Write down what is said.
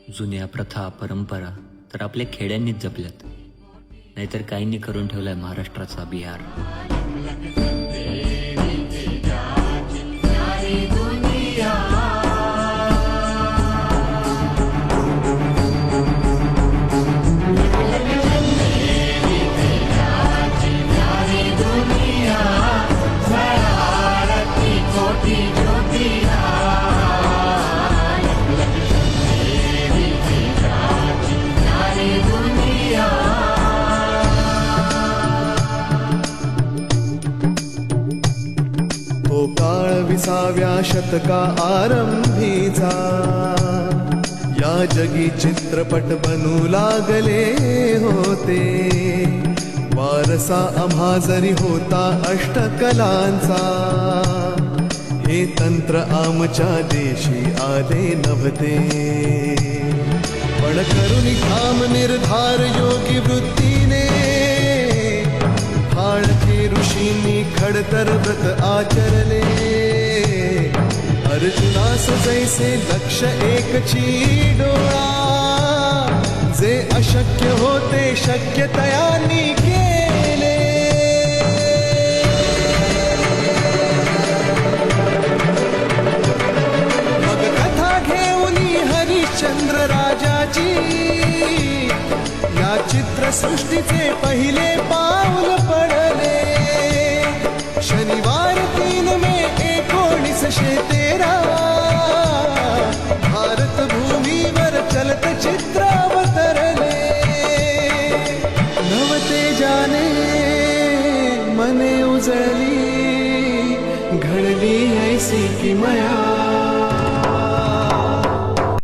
जुन्या प्रथा परंपरा तर आपल्या खेड्यांनीच जपल्यात, नाहीतर काहींनी करून ठेवलाय महाराष्ट्राचा बिहार. तो काळ 20व्या शतका आरंभीचा, या जगी चित्रपट बनू लागले होते. वारसा आम्हा जरी होता अष्टकलांचा, हे तंत्र आमच्या देशी आले नव्हते. पण करुणी ठाम निर्धार योगी वृत्तीने, भाळके ऋषींनी खडतर व्रत आचरले. अर्जुनास जैसे लक्ष एकची डोळा, जे अशक्य होते शक्य तयांनी केले. मग कथा घेऊनी हरिश्चंद्र राजाची, या चित्रसृष्टीचे पहिले पाऊल पडले. शनिवार 3 मे 1913